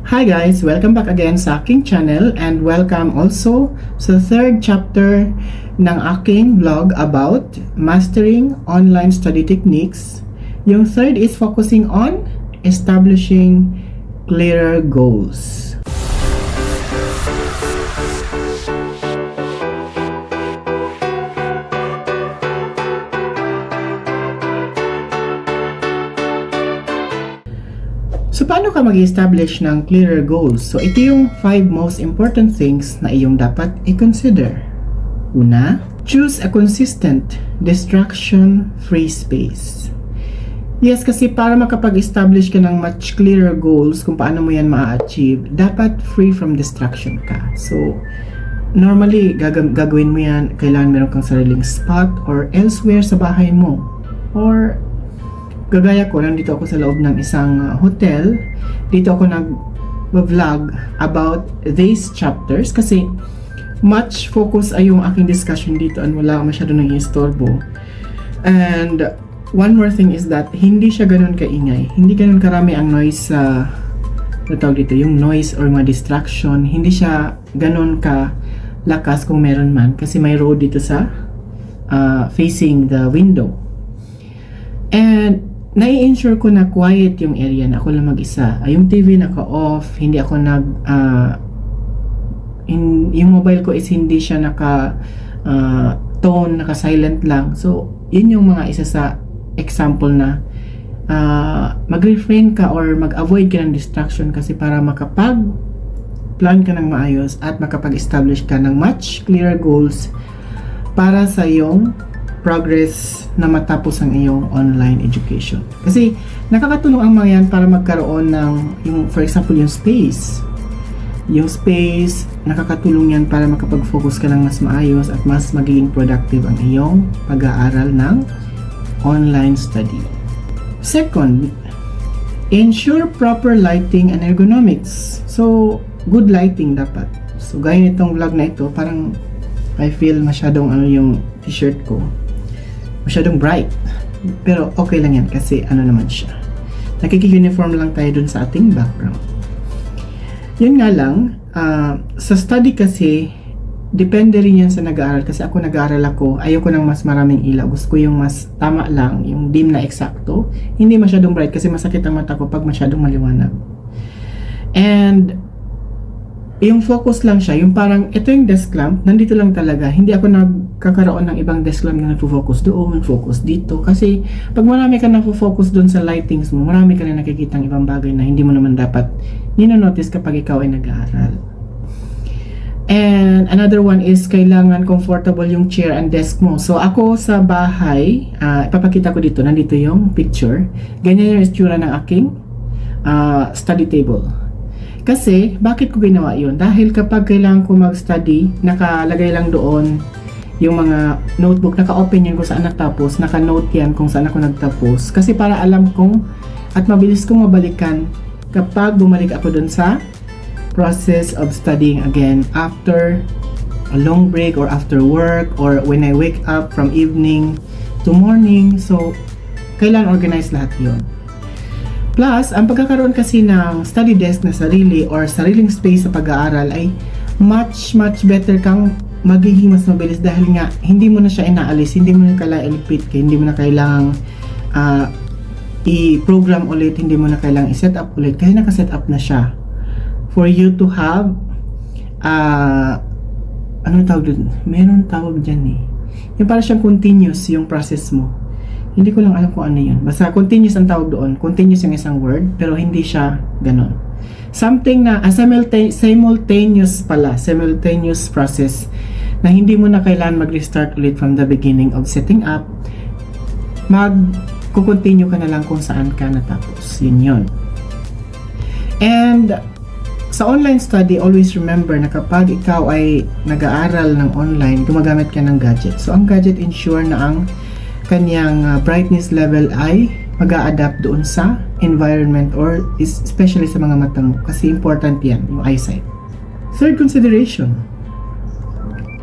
Hi guys! Welcome back again sa aking channel and welcome also sa third chapter ng aking vlog about mastering online study techniques. Yung third is focusing on establishing clearer goals. So, paano ka mag-establish ng clearer goals? So, ito yung 5 most important things na iyong dapat i-consider. Una, choose a consistent, distraction-free space. Yes, kasi para makapag-establish ka ng much clearer goals kung paano mo yan ma-achieve, dapat free from distraction ka. So, normally, gagawin mo yan, kailangan meron kang sariling spot or elsewhere sa bahay mo. Or gagaya ko, nandito ako sa loob ng isang hotel. Dito ako nag-vlog about these chapters kasi much focus ay yung aking discussion dito and wala masyado nang istorbo. And one more thing is that hindi siya ganun kaingay. Hindi ganun karami ang noise sa tawag dito, yung noise or mga distraction. Hindi siya ganun ka lakas kung meron man kasi may road dito sa facing the window. And nai-ensure ko na quiet yung area na ako lang mag-isa. Yung TV naka-off, hindi ako yung mobile ko is hindi siya naka-tone, naka-silent lang. So, yun yung mga isa sa example na mag-refrain ka or mag-avoid ka ng distraction kasi para makapag-plan ka ng maayos at makapag-establish ka ng much clearer goals para sa iyong progress na matapos ang iyong online education. Kasi nakakatulong ang mga yan para magkaroon ng for example, yung space. Yung space, nakakatulong yan para makapag-focus ka ng mas maayos at mas magiging productive ang iyong pag-aaral ng online study. Second, ensure proper lighting and ergonomics. So, good lighting dapat. So, gaya nitong vlog na ito, parang I feel masyadong yung t-shirt ko. Masyadong bright. Pero okay lang yan kasi naman siya. Nakiki-uniform lang tayo dun sa ating background. Yun nga lang, sa study kasi, depende rin yan sa nag-aaral. Kasi ako nag-aaral ayoko ng mas maraming ilaw. Gusto ko yung mas tama lang, yung dim na eksakto. Hindi masyadong bright kasi masakit ang mata ko pag masyadong maliwanag. And yung focus lang siya, yung parang ito yung desk lamp, nandito lang talaga. Hindi ako nagkakaroon ng ibang desk lamp na nagfo-focus doon, focus dito. Kasi pag marami ka nagfo-focus doon sa lightings mo, marami ka na nakikita ng ibang bagay na hindi mo naman dapat nino-notice kapag ikaw ay nag-aaral. And another one is kailangan comfortable yung chair and desk mo. So ako sa bahay, ipapakita ko dito, nandito yung picture. Ganyan yung itsura ng aking study table. Kasi, bakit ko ginawa yun? Dahil kapag kailangan ko mag-study, nakalagay lang doon yung mga notebook, naka-open yan kung saan nagtapos, naka-note yan kung saan ako nagtapos. Kasi para alam kong at mabilis kong mabalikan kapag bumalik ako doon sa process of studying again after a long break or after work or when I wake up from evening to morning. So, kailangan organize lahat yun. Plus, ang pagkakaroon kasi ng study desk na sarili or sariling space sa pag-aaral ay much better kang magiging mas mabilis dahil nga hindi mo na siya inaalis, hindi mo na kailangang i-repeat, hindi mo na kailangang i-program ulit, hindi mo na kailangang i-set up ulit kasi naka-set up na siya for you to have anong tawag doon? Meron tawag dyan yung para siyang continuous yung process mo. Hindi ko lang alam kung ano yun. Basta continuous ang tawag doon. Continuous yung isang word, pero hindi siya ganon. Something na simultaneous process na hindi mo na kailangan mag-restart ulit from the beginning of setting up. Mag-continue ka na lang kung saan ka natapos. Yun. And sa online study, always remember na kapag ikaw ay nag-aaral ng online, gumagamit ka ng gadget. So, ang gadget ensure na ang kanyang brightness level ay mag-a-adapt doon sa environment or especially sa mga mata mo kasi important yan, yung eyesight. Third consideration,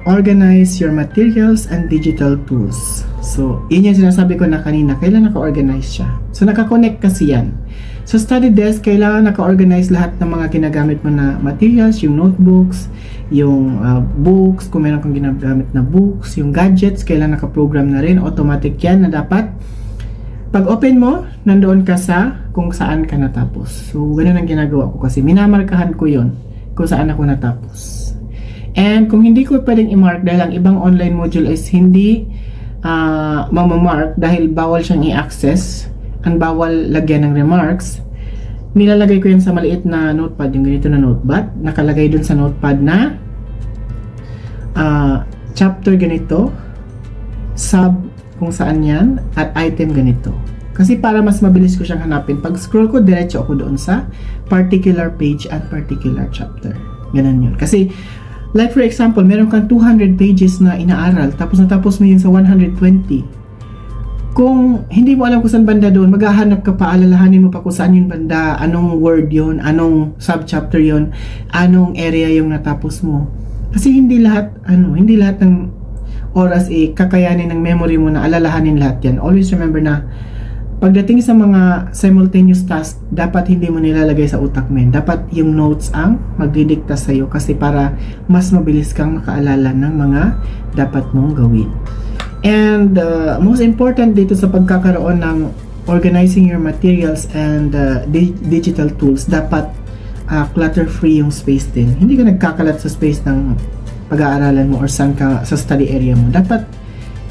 organize your materials and digital tools. So, yun yung sinasabi ko na kanina, kailan naka-organize siya. So, naka-connect kasi yan. Sa study desk, kailangan naka-organize lahat ng mga ginagamit mo na materials, yung notebooks, yung books, kung meron kang ginagamit na books, yung gadgets, kailangan naka-program na rin. Automatic yan na dapat. Pag open mo, nandoon ka sa kung saan ka natapos. So, ganun ang ginagawa ko kasi minamarkahan ko yon kung saan ako natapos. And kung hindi ko pwedeng i-mark dahil ang ibang online module is hindi mamamark dahil bawal siyang i-access, ang bawal lagyan ng remarks, nilalagay ko yan sa maliit na notepad, yung ganito na notepad, nakalagay dun sa notepad na chapter ganito, sub kung saan yan, at item ganito. Kasi para mas mabilis ko siyang hanapin, pag scroll ko, diretso ako doon sa particular page at particular chapter. Ganun yun. Kasi, like for example, meron kang 200 pages na inaaral, tapos natapos mo yun sa 120. Kung hindi mo alam kung saan banda doon, maghahanap ka pa, alalahanin mo pa kung saan yung banda, anong word yun, anong subchapter yun, anong area yung natapos mo. Kasi hindi lahat ng oras kakayanin ng memory mo na alalahanin lahat yan. Always remember na pagdating sa mga simultaneous task, dapat hindi mo nilalagay sa utak mo. Dapat yung notes ang magdidikta sa'yo kasi para mas mabilis kang makaalala ng mga dapat mong gawin. And most important dito sa pagkakaroon ng organizing your materials and digital tools, dapat clutter-free yung space din. Hindi ka nagkakalat sa space ng pag-aaralan mo or saan ka sa study area mo. Dapat,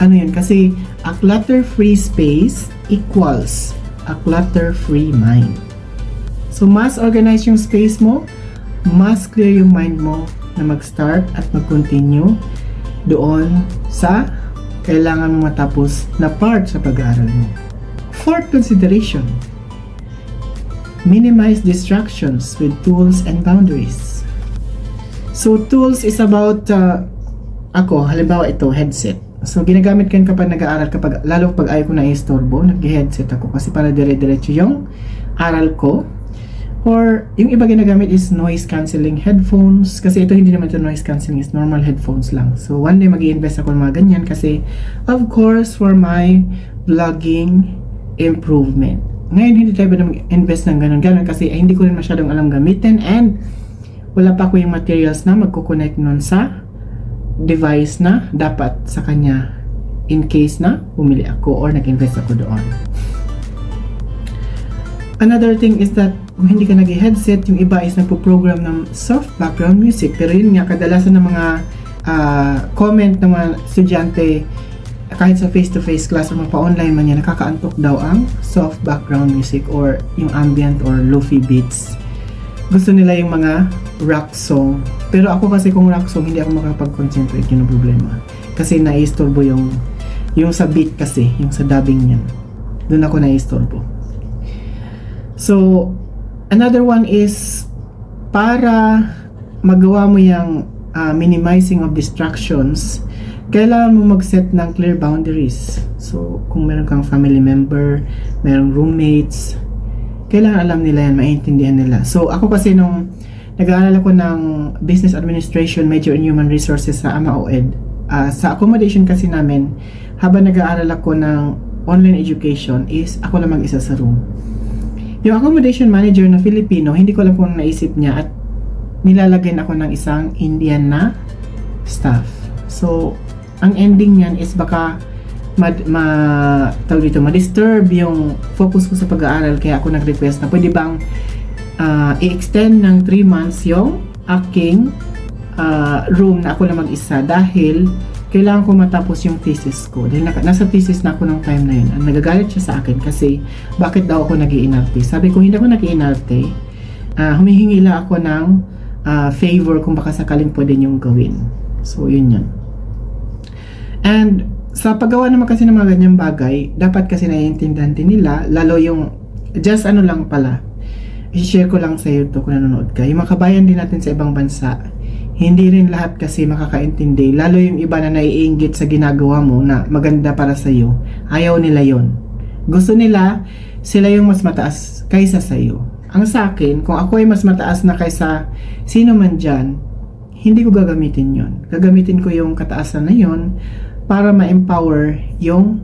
yun, kasi a clutter-free space equals a clutter-free mind. So, mas organize yung space mo, mas clear yung mind mo na mag-start at mag-continue doon sa kailangan mo matapos na part sa pag-aaral mo. Fourth consideration, minimize distractions with tools and boundaries. So, tools is about, halimbawa ito, headset. So, ginagamit ko yun kapag nag-aaral, lalo pag ayaw ko na i-storbo, nag-headset ako kasi para dire-diretso yung aral ko. Or, yung iba ginagamit is noise cancelling headphones. Kasi ito hindi naman ito noise cancelling, is normal headphones lang. So, one day mag-i-invest ako ng mga ganyan kasi, of course, for my vlogging improvement. Ngayon, hindi tayo ba mag-invest ng ganun kasi hindi ko rin masyadong alam gamitin and wala pa ako yung materials na magkukonect nun sa device na dapat sa kanya in case na bumili ako or nag-invest ako doon. Another thing is that kung hindi ka nag-headset, yung iba is nagpo-program ng soft background music. Pero yun nga, kadalasan ng mga comment ng mga estudyante kahit sa face-to-face class o pa-online man yan, nakakaantok daw ang soft background music or yung ambient or lofi beats. Gusto nila yung mga rock song. Pero ako kasi kung rock song, hindi ako makapag-concentrate, yun ang problema. Kasi nai-istorbo yung sa beat kasi, yung sa dubbing niyan. Doon ako nai-istorbo. So, another one is para magawa mo yung minimizing of distractions, kailangan mo mag-set ng clear boundaries. So, kung meron kang family member, merong roommates, kailangan alam nila yan, maintindihan nila. So, ako kasi nung nag-aaral ako ng Business Administration, Major in Human Resources sa AMA-OED, sa accommodation kasi namin, habang nag-aaral ako ng online education, is ako lang mag-isa sa room. Yung accommodation manager na Filipino, hindi ko alam kung naisip niya at nilalagyan ako ng isang Indian na staff. So, ang ending niyan is baka ma-disturb yung focus ko sa pag-aaral, kaya ako nag-request na pwede bang i-extend ng 3 months yung aking room na ako lang mag-isa dahil kailangan ko matapos yung thesis ko. Dahil nasa thesis na ako ng time na yun. Nagagalit siya sa akin kasi bakit daw ako nag-iinarte. Sabi ko, hindi ako nag-iinarte. Humihingi lang ako ng favor kung baka sakaling pwede niyong gawin. So, yun yun. And sa paggawa naman kasi ng mga ganyang bagay, dapat kasi naiintindihan din nila, lalo yung, just lang pala, i-share ko lang sa iyo to kung nanonood ka. Yung mga kabayan din natin sa ibang bansa, hindi rin lahat kasi makakaintindi, lalo yung iba na naiinggit sa ginagawa mo na maganda para sa iyo, ayaw nila yon. Gusto nila, sila yung mas mataas kaysa sa iyo. Ang sa akin, kung ako ay mas mataas na kaysa sino man dyan, hindi ko gagamitin yon. Gagamitin ko yung kataasan na yon para ma-empower yung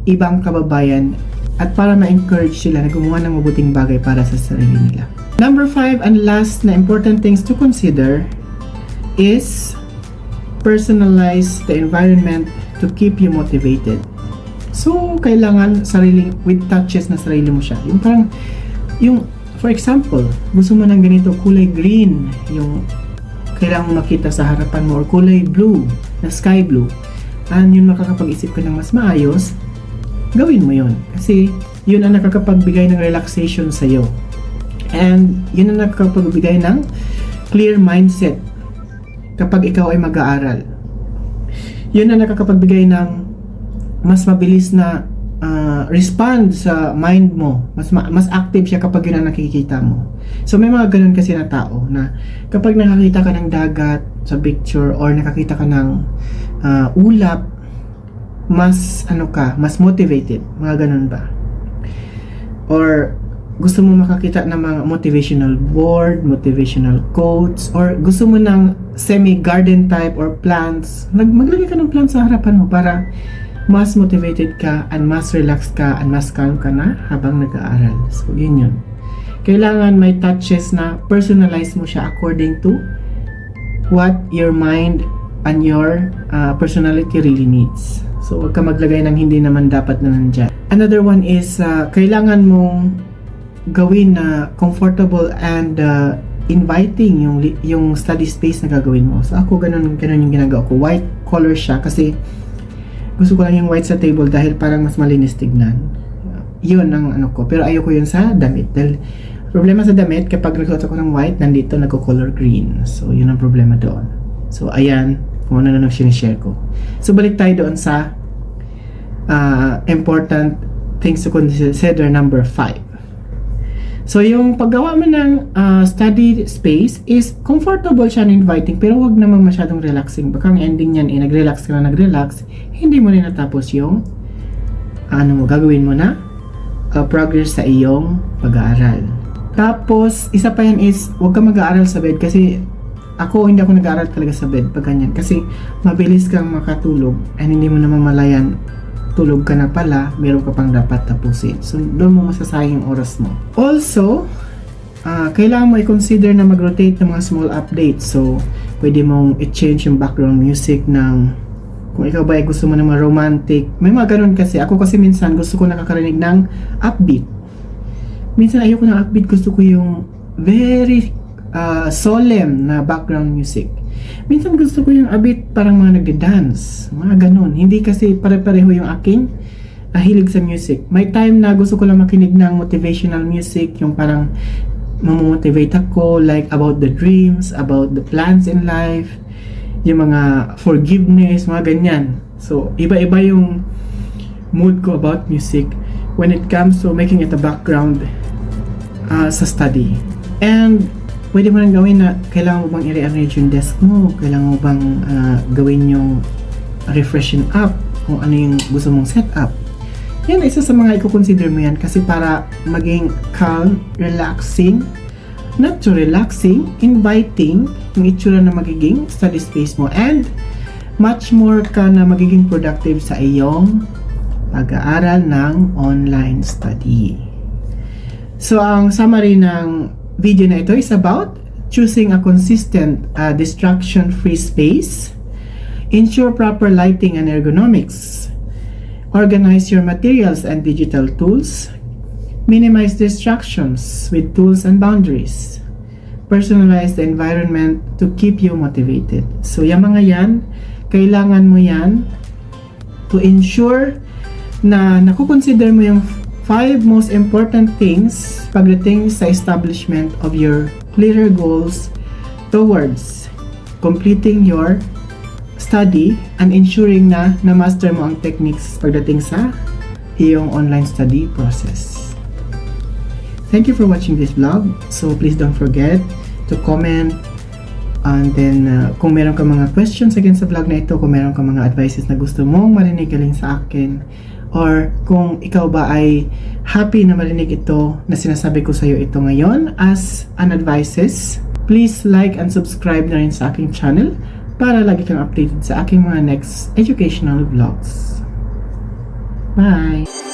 ibang kababayan at para ma-encourage sila na gumawa ng mabuting bagay para sa sarili nila. Number 5 and last na important things to consider is personalize the environment to keep you motivated. So, kailangan with touches na sarili mo siya. Yung parang, for example, gusto mo ng ganito, kulay green, yung kailangan mo makita sa harapan mo, or kulay blue, na sky blue, and yun makakapag-isip ka ng mas maayos, gawin mo yun. Kasi, yun ang nakakapagbigay ng relaxation sa'yo. And, yun ang nakakapagbigay ng clear mindset kapag ikaw ay mag-aaral. Yun ang nakakapagbigay ng mas mabilis na respond sa mind mo. Mas active siya kapag yun ang nakikita mo. So may mga ganun kasi na tao na kapag nakakita ka ng dagat sa picture or nakakita ka ng ulap, mas motivated. Mga ganun ba? Or gusto mo makakita ng mga motivational board, motivational quotes, or gusto mo ng semi-garden type or plants, maglagay ka ng plants sa harapan mo para mas motivated ka and mas relaxed ka and mas calm ka na habang nag-aaral. So, yun. Kailangan may touches na personalize mo siya according to what your mind and your personality really needs. So, huwag ka maglagay ng hindi naman dapat na nandyan. Another one is, kailangan mong gawin na comfortable and inviting yung study space na gagawin mo. So, ako ganun yung ginagawa ko. White color siya kasi gusto ko lang yung white sa table dahil parang mas malinis tignan. Yun ang ko. Pero ayoko yun sa damit. Dahil problema sa damit, kapag nagsuot ako ng white, nandito nagko-color green. So, yun ang problema doon. So, ayan. Kung ano na sinishare ko. So, balik tayo doon sa important things to consider, number 5. So, yung paggawa mo ng study space is comfortable siya and inviting, pero wag naman masyadong relaxing. Baka ang ending niyan, nag-relax ka na nag-relax, hindi mo rin natapos yung gagawin mo na progress sa iyong pag-aaral. Tapos, isa pa yan is, wag ka mag-aaral sa bed kasi hindi ako nag-aaral talaga sa bed pag ganyan. Kasi mabilis kang makatulog and hindi mo naman malayan tulog ka na pala, meron ka pang dapat tapusin. So, doon mo masasayang yung oras mo. Also, kailangan mo i-consider na mag-rotate ng mga small updates. So, pwede mong i-change yung background music ng, kung ikaw ba ay gusto mo ng mga romantic, may mga ganun kasi. Ako kasi minsan gusto ko nakakarinig ng upbeat. Minsan ayoko ng upbeat, gusto ko yung very solemn na background music. Minsan gusto ko yung a bit parang mga nagde-dance, mga ganun. Hindi kasi pare-pareho yung aking hilig sa music. May time na gusto ko lang makinig ng motivational music, yung parang mamomotivate ako, like about the dreams, about the plans in life, yung mga forgiveness, mga ganyan. So, iba-iba yung mood ko about music when it comes to making it a background sa study. And pwede mo nang gawin na kailangan mo bang i-rearrange yung desk mo, kailangan mo bang gawin yung refreshing up, kung ano yung gusto mong setup. Yan, isa sa mga i-consider mo yan kasi para maging calm, relaxing, not too relaxing, inviting yung itsura na magiging study space mo, and much more ka na magiging productive sa iyong pag-aaral ng online study. So, ang summary ng video na ito is about choosing a consistent distraction-free space, ensure proper lighting and ergonomics, organize your materials and digital tools, minimize distractions with tools and boundaries, personalize the environment to keep you motivated. So, yung mga yan, kailangan mo yan to ensure na nakukonsider mo yung 5 most important things pagdating sa establishment of your clearer goals towards completing your study and ensuring na na-master mo ang techniques pagdating sa iyong online study process. Thank you for watching this vlog. So please don't forget to comment, and then kung meron ka mga questions again sa vlog na ito, kung meron ka mga advices na gusto mong marinig galing sa akin, or kung ikaw ba ay happy na marinig ito na sinasabi ko sa iyo ito ngayon as an advices, please like and subscribe na rin sa aking channel para lagi kang updated sa aking mga next educational vlogs. Bye!